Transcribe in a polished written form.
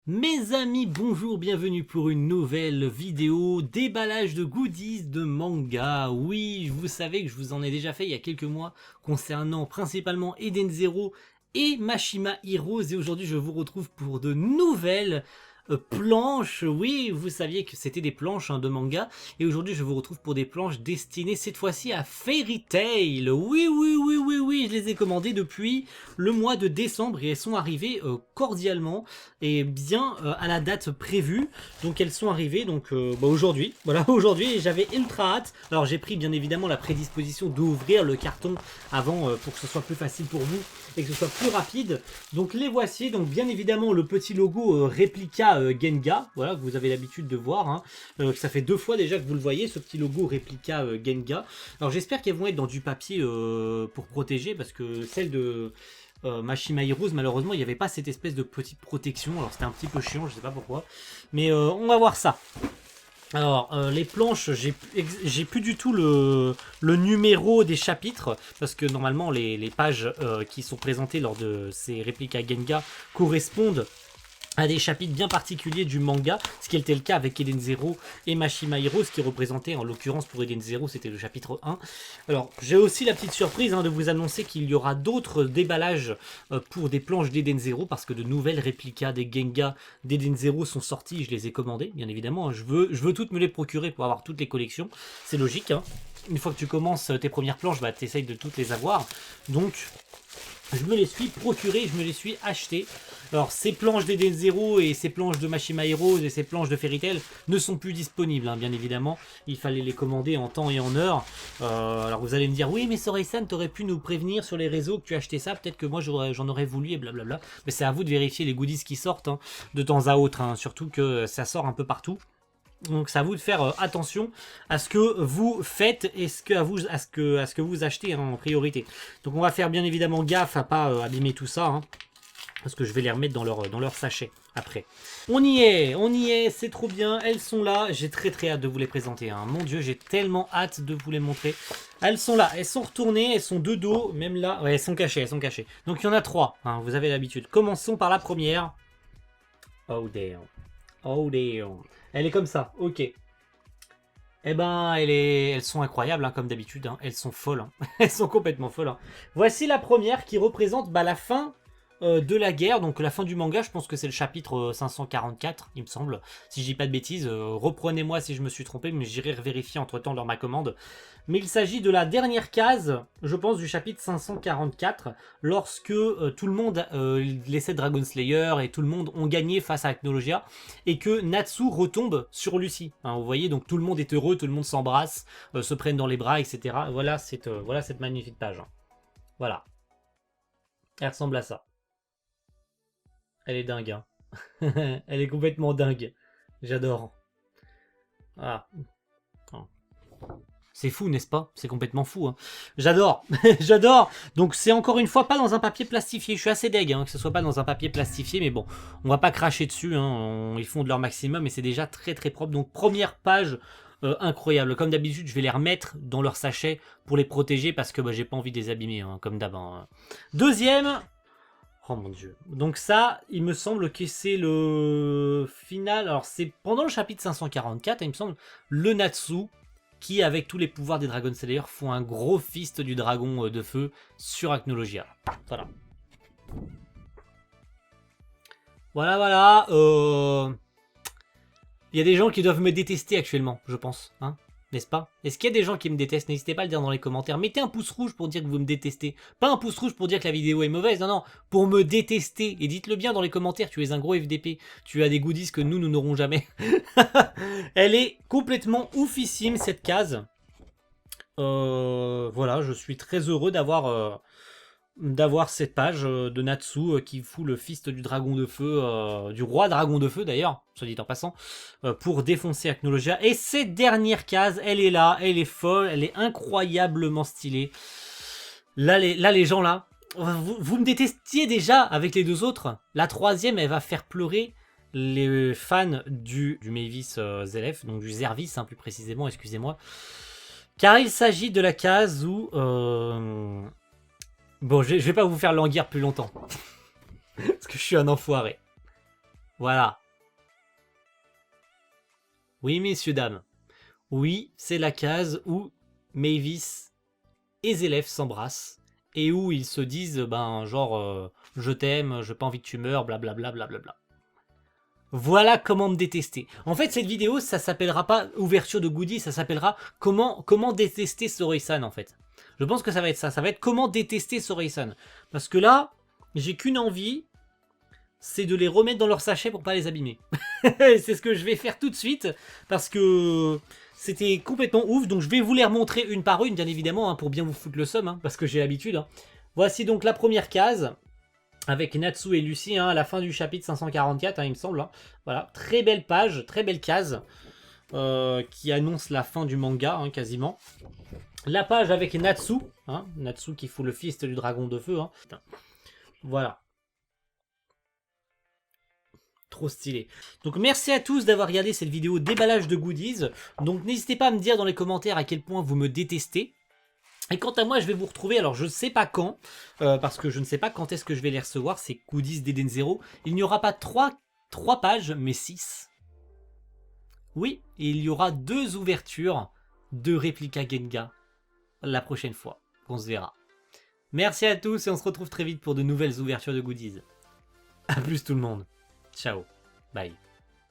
Mes amis, bonjour, bienvenue pour une nouvelle vidéo déballage de goodies de manga. Oui, vous savez que je vous en ai déjà fait il y a quelques mois concernant principalement Eden Zero et Mashima Heroes et aujourd'hui je vous retrouve pour de nouvelles planches. Oui, vous saviez que c'était des planches de manga et aujourd'hui je vous retrouve pour des planches destinées cette fois-ci à Fairy Tail. Oui, je les ai commandées depuis le mois de décembre et elles sont arrivées cordialement et bien à la date prévue. Donc elles sont arrivées donc aujourd'hui. Voilà, aujourd'hui j'avais ultra hâte. Alors j'ai pris bien évidemment la prédisposition d'ouvrir le carton avant pour que ce soit plus facile pour vous et que ce soit plus rapide. Donc les voici. Donc bien évidemment le petit logo réplica Genga, voilà, que vous avez l'habitude de voir. Hein. Ça fait 2 fois déjà que vous le voyez, ce petit logo réplica Genga. Alors j'espère qu'elles vont être dans du papier pour protéger parce que celle de Mashima Heroes, malheureusement, il n'y avait pas cette espèce de petite protection. Alors c'était un petit peu chiant, je sais pas pourquoi. Mais on va voir ça. Alors, les planches, j'ai plus du tout le numéro des chapitres, parce que normalement, les pages qui sont présentées lors de ces répliques à Genga correspondent à des chapitres bien particuliers du manga, ce qui était le cas avec Eden Zero et Mashima Heroes, ce qui représentait, en l'occurrence pour Eden Zero, c'était le chapitre 1. Alors, j'ai aussi la petite surprise de vous annoncer qu'il y aura d'autres déballages pour des planches d'Eden Zero, parce que de nouvelles réplicas des Genga d'Eden Zero sont sorties, je les ai commandées, bien évidemment. Je veux toutes me les procurer pour avoir toutes les collections, c'est logique. Hein. Une fois que tu commences tes premières planches, tu essayes de toutes les avoir. Donc, je me les suis procurées, je me les suis achetées. Alors, ces planches d'Eden Zero et ces planches de Mashima Heroes et ces planches de Fairy Tail ne sont plus disponibles, hein, bien évidemment. Il fallait les commander en temps et en heure. Alors, vous allez me dire, oui, mais Sorei-san, t'aurais pu nous prévenir sur les réseaux que tu achetais ça. Peut-être que moi, j'en aurais voulu et blablabla. Mais c'est à vous de vérifier les goodies qui sortent hein, de temps à autre. Hein, surtout que ça sort un peu partout. Donc c'est à vous de faire attention à ce que vous faites et à ce que vous achetez hein, en priorité. Donc on va faire bien évidemment gaffe à pas abîmer tout ça. Hein, parce que je vais les remettre dans leur sachet après. On y est, c'est trop bien, elles sont là. J'ai très hâte de vous les présenter. Hein. Mon Dieu, j'ai tellement hâte de vous les montrer. Elles sont là, elles sont retournées, elles sont de dos, même là. Ouais, elles sont cachées. Donc il y en a 3, hein, vous avez l'habitude. Commençons par la première. Oh damn. Oh damn. Elle est comme ça, ok. Eh ben, elles sont incroyables, hein, comme d'habitude. Hein. Elles sont folles. Hein. Elles sont complètement folles. Hein. Voici la première qui représente la fin de la guerre. Donc la fin du manga, je pense que c'est le chapitre 544, il me semble. Si je dis pas de bêtises, reprenez-moi si je me suis trompé, mais j'irai vérifier entre-temps dans ma commande. Mais il s'agit de la dernière case, je pense, du chapitre 544, lorsque tout le monde, l'essai Dragon Slayer et tout le monde ont gagné face à Acnologia, et que Natsu retombe sur Lucie. Hein, vous voyez, donc tout le monde est heureux, tout le monde s'embrasse, se prennent dans les bras, etc. Voilà cette magnifique page. Hein. Voilà. Elle ressemble à ça. Elle est dingue. Hein. Elle est complètement dingue. J'adore. Ah. C'est fou, n'est-ce pas? C'est complètement fou. Hein. J'adore. J'adore. Donc c'est encore une fois pas dans un papier plastifié. Je suis assez deg hein, que ce soit pas dans un papier plastifié. Mais bon, on va pas cracher dessus. Hein. Ils font de leur maximum et c'est déjà très propre. Donc première page incroyable. Comme d'habitude, je vais les remettre dans leur sachet pour les protéger parce que j'ai pas envie de les abîmer. Hein, comme d'hab. Hein. Deuxième... Oh mon dieu. Donc ça, il me semble que c'est le final. Alors c'est pendant le chapitre 544, il me semble, le Natsu, qui avec tous les pouvoirs des Dragon Slayer font un gros fist du dragon de feu sur Acnologia. Voilà. Voilà. Il y a des gens qui doivent me détester actuellement, je pense. Hein, n'est-ce pas? Est-ce qu'il y a des gens qui me détestent? N'hésitez pas à le dire dans les commentaires. Mettez un pouce rouge pour dire que vous me détestez. Pas un pouce rouge pour dire que la vidéo est mauvaise. Non, pour me détester. Et dites-le bien dans les commentaires. Tu es un gros FDP. Tu as des goodies que nous n'aurons jamais. Elle est complètement oufissime, cette case. Voilà, je suis très heureux d'avoir cette page de Natsu qui fout le fist du dragon de feu, du roi dragon de feu d'ailleurs, soit dit en passant, pour défoncer Acnologia. Et cette dernière case, elle est là, elle est folle, elle est incroyablement stylée. Là les gens là, vous me détestiez déjà avec les 2 autres. La troisième, elle va faire pleurer les fans du Mavis Zelef, donc du Zervis hein, plus précisément, excusez-moi. Car il s'agit de la case où... Bon, je vais pas vous faire languir plus longtemps. Parce que je suis un enfoiré. Voilà. Oui, messieurs, dames. Oui, c'est la case où Mavis et Zélef s'embrassent et où ils se disent, ben, genre, je t'aime, j'ai pas envie que tu meurs, blablabla, blablabla. Voilà comment me détester. En fait, cette vidéo, ça s'appellera pas ouverture de goodies, ça s'appellera comment détester Sorei-san, en fait. Je pense que ça va être ça. Ça va être comment détester Sorei-san. Parce que là, j'ai qu'une envie, c'est de les remettre dans leur sachet pour pas les abîmer. C'est ce que je vais faire tout de suite, parce que c'était complètement ouf. Donc je vais vous les remontrer une par une, bien évidemment, hein, pour bien vous foutre le seum, hein, parce que j'ai l'habitude. Hein. Voici donc la première case, avec Natsu et Lucie, hein, à la fin du chapitre 544, hein, il me semble. Hein. Voilà, très belle page, très belle case, qui annonce la fin du manga, hein, quasiment. La page avec Natsu, hein, Natsu qui fout le fist du dragon de feu. Hein. Voilà. Trop stylé. Donc merci à tous d'avoir regardé cette vidéo déballage de goodies. Donc n'hésitez pas à me dire dans les commentaires à quel point vous me détestez. Et quant à moi, je vais vous retrouver, alors je ne sais pas quand, parce que je ne sais pas quand est-ce que je vais les recevoir, ces goodies d'Eden Zero. Il n'y aura pas 3 pages, mais 6. Oui, et il y aura 2 ouvertures de Replica Genga la prochaine fois qu'on se verra. Merci à tous et on se retrouve très vite pour de nouvelles ouvertures de goodies. A plus tout le monde. Ciao. Bye.